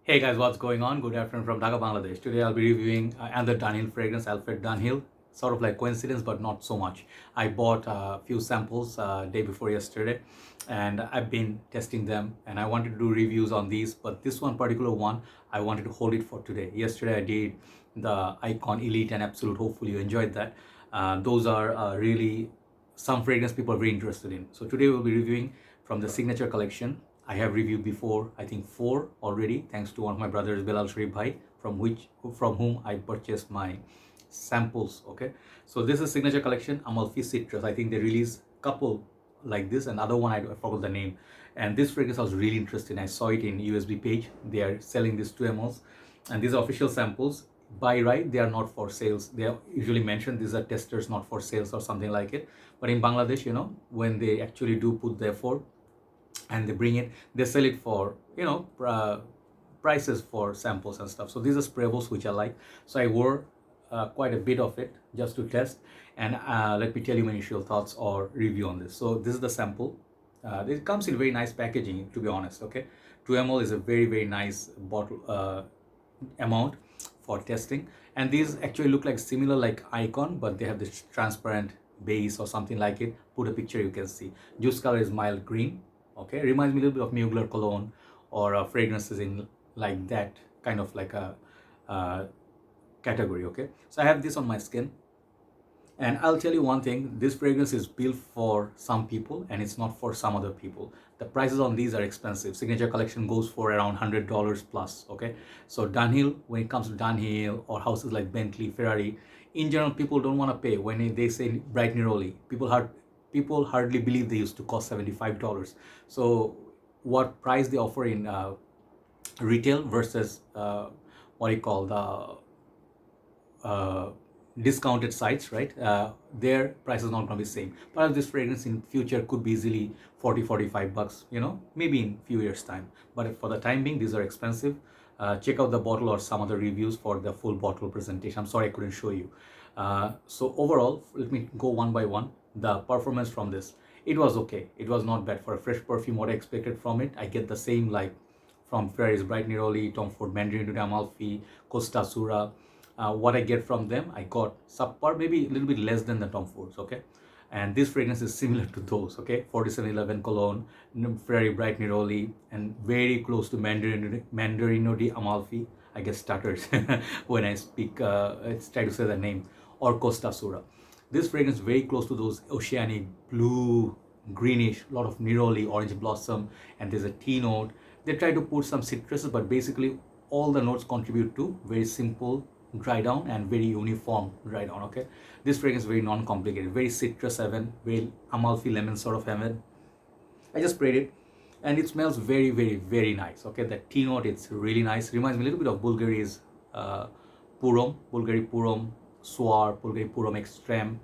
Hey guys, what's going on? Good afternoon from Dhaka, Bangladesh. Today I'll be reviewing another Dunhill fragrance, Alfred Dunhill. Sort of like coincidence, but not so much. I bought a few samples day before yesterday, and I've been testing them. And I wanted to do reviews on these, but this one particular one, I wanted to hold it for today. Yesterday I did the Icon, Elite, and Absolute. Hopefully you enjoyed that. Those are really some fragrance people are very interested in. So today we'll be reviewing from the Signature collection. I have reviewed before, I think 4 already, thanks to one of my brothers, Bilal Sharif Bhai, from whom I purchased my samples. Okay, so this is Signature collection, Amalfi Citrus. I think they release couple like this, and other one I forgot the name. And this fragrance I was really interested in. I saw it in USB page. They are selling these 2 mls, and these are official samples. By right, they are not for sales. They are usually mentioned these are testers, not for sales or something like it. But in Bangladesh, when they actually do put the effort and they bring it, they sell it for prices for samples and stuff. So these are sprayables which I like. So I wore quite a bit of it just to test, and let me tell you my initial thoughts or review on this. So this is the sample. It comes in very nice packaging, to be honest. Okay, 2 ml is a very nice bottle amount for testing, and these actually look like similar like Icon, but they have this transparent base or something like it. Put a picture, you can see juice color is mild green. Okay, reminds me a little bit of Mugler cologne or fragrances in like that kind of like a category. Okay, so I have this on my skin, and I'll tell you one thing, this fragrance is built for some people and it's not for some other people. The prices on these are expensive. Signature collection goes for around $100 plus. Okay, so Dunhill, when it comes to Dunhill or houses like Bentley, Ferrari, in general, people don't want to pay. When they say Bright Neroli, people hardly believe they used to cost $75. So what price they offer in retail versus what do you call the discounted sites, right? Their price is not going to be same. Perhaps this fragrance in future could be easily 40-45 bucks, maybe in few years time. But for the time being, these are expensive. Check out the bottle or some other reviews for the full bottle presentation. I'm sorry I couldn't show you. So overall, let me go one by one. The performance from this, it was okay. It was not bad for a fresh perfume. What I expected from it, I get the same like from Ferrari's Bright Neroli, Tom Ford Mandarin to Amalfi, Costa Sura. What I get from them, I got subpar, maybe a little bit less than the Tom Fords. Okay, and this fragrance is similar to those. Okay, 4711 cologne, Ferrari Bright Neroli, and very close to Mandarino di Amalfi. I guess stutters when I speak. It's try to say the name, or Costa Sura. This fragrance very close to those oceanic blue, greenish, lot of neroli, orange blossom, and there's a tea note. They try to put some citruses, but basically all the notes contribute to very simple dry down and very uniform dry down. Okay, this fragrance is very non-complicated, very citrus heaven, very Amalfi lemon sort of heaven. I just sprayed it, and it smells very nice. Okay, the tea note, it's really nice. Reminds me a little bit of Bulgari's Bulgari Purom Soir, Bulgari Purom Extreme.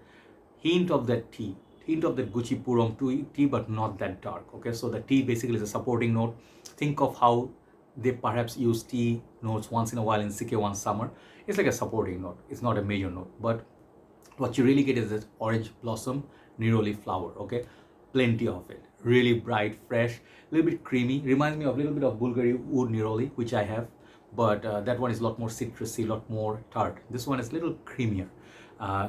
Hint of that tea, hint of that Gucci Purom tea, but not that dark. Okay, so the tea basically is a supporting note. Think of how they perhaps use tea notes once in a while in CK1 summer. It's like a supporting note. It's not a major note, but what you really get is this orange blossom neroli flower. Okay, plenty of it. Really bright, fresh, a little bit creamy. Reminds me of a little bit of Bulgari wood neroli, which I have, but that one is a lot more citrusy, a lot more tart. This one is a little creamier.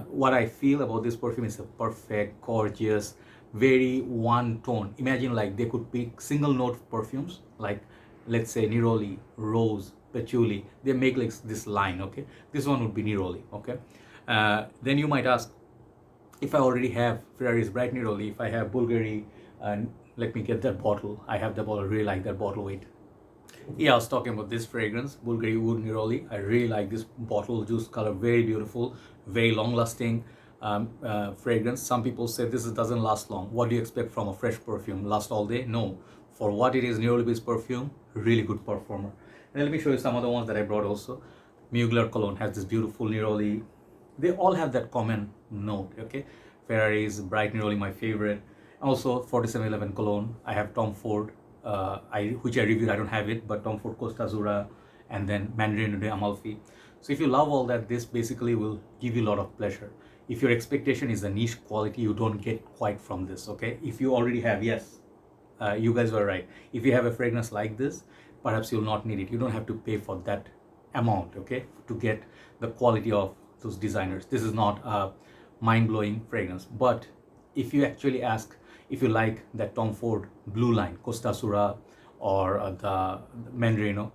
What I feel about this perfume is a perfect, gorgeous, very one tone. Imagine like they could pick single note perfumes, like let's say neroli, rose, patchouli. They make like this line. Okay, this one would be neroli. Okay, then you might ask, if I already have Ferrari's Bright Neroli, if I have Bulgari, and let me get that bottle. I have the bottle. I really like that bottle. Wait. Yeah, I was talking about this fragrance, Bulgari Wood Neroli. I really like this bottle, juice color, very beautiful, very long-lasting fragrance. Some people say this doesn't last long. What do you expect from a fresh perfume? Last all day? No. For what it is, Neroli-based perfume, really good performer. And let me show you some other ones that I brought also. Mugler Cologne has this beautiful Neroli. They all have that common note. Okay, Ferrari's Bright Neroli, my favorite. Also 4711 Cologne. I have Tom Ford, which I reviewed. I don't have it, but Tom Ford Costa Azura, and then Mandarin de Amalfi. So if you love all that, this basically will give you a lot of pleasure. If your expectation is a niche quality, you don't get quite from this. Okay, if you already have, yes, you guys were right. If you have a fragrance like this, perhaps you'll not need it. You don't have to pay for that amount, okay, to get the quality of those designers. This is not a mind-blowing fragrance, but if you actually ask if you like that Tom Ford blue line, Costa Sura, or the Mandarino,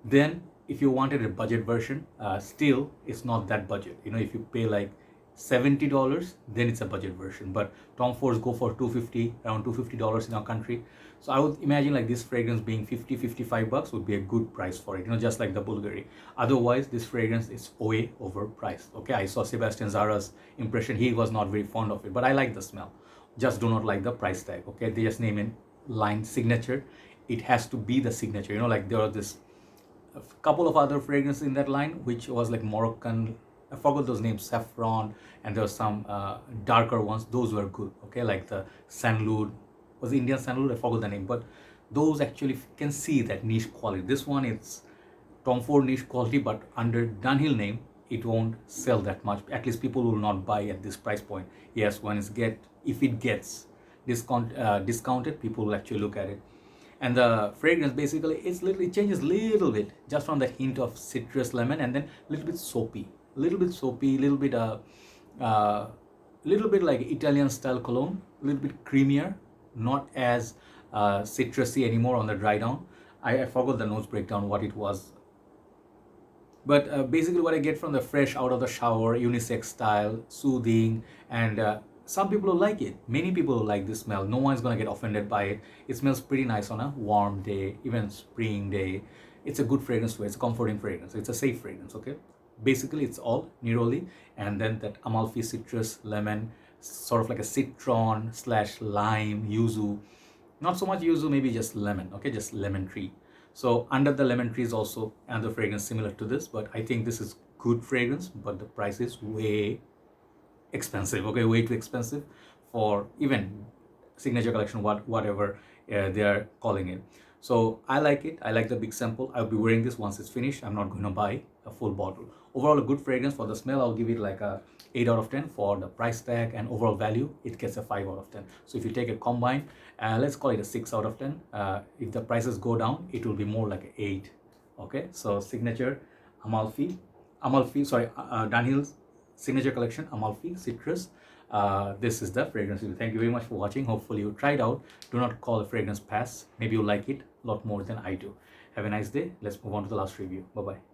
then if you wanted a budget version, still it's not that budget. You know, if you pay like $70, then it's a budget version. But Tom Fords go for $250, around $250 in our country. So I would imagine like this fragrance being 50, 55 bucks would be a good price for it, you know, just like the Bulgari. Otherwise, this fragrance is way overpriced. Okay, I saw Sebastian Zara's impression. He was not very fond of it, but I like the smell. Just do not like the price tag. Okay, they just name it line signature. It has to be the signature. You know, like there are this a couple of other fragrances in that line, which was like Moroccan, I forgot those names, saffron, and there were some darker ones. Those were good, okay, like the Sanlud, was Indian Sanlud, I forgot the name, but those actually can see that niche quality. This one is Tom Ford niche quality, but under Dunhill name, it won't sell that much. At least people will not buy at this price point. Yes, when if it gets discounted, people will actually look at it. And the fragrance basically it changes a little bit, just from the hint of citrus, lemon, and then a little bit soapy, little bit like Italian style cologne, a little bit creamier, not as citrusy anymore on the dry down. I forgot the nose breakdown what it was, but basically what I get from the fresh out of the shower, unisex style, soothing, and some people like it. Many people like this smell. No one's gonna get offended by it. It smells pretty nice on a warm day, even spring day. It's a good fragrance to wear. It's a comforting fragrance. It's a safe fragrance, okay? Basically, it's all neroli, and then that Amalfi citrus, lemon, sort of like a citron / lime, yuzu. Not so much yuzu, maybe just lemon, okay? Just lemon tree. So under the lemon tree is also another fragrance similar to this, but I think this is good fragrance, but the price is way expensive, okay, way too expensive for even signature collection, whatever they are calling it. So I like it. I like the big sample. I'll be wearing this once it's finished. I'm not going to buy a full bottle. Overall, a good fragrance. For the smell, I'll give it like a 8 out of 10. For the price tag and overall value, it gets a 5 out of 10. So if you take a combine, let's call it a 6 out of 10. If the prices go down, it will be more like an 8. Okay, so signature Dunhill's signature collection, Amalfi citrus. This is the fragrance review. Thank you very much for watching. Hopefully you tried out. Do not call a fragrance pass. Maybe you like it a lot more than I do. Have a nice day. Let's move on to the last review. Bye bye.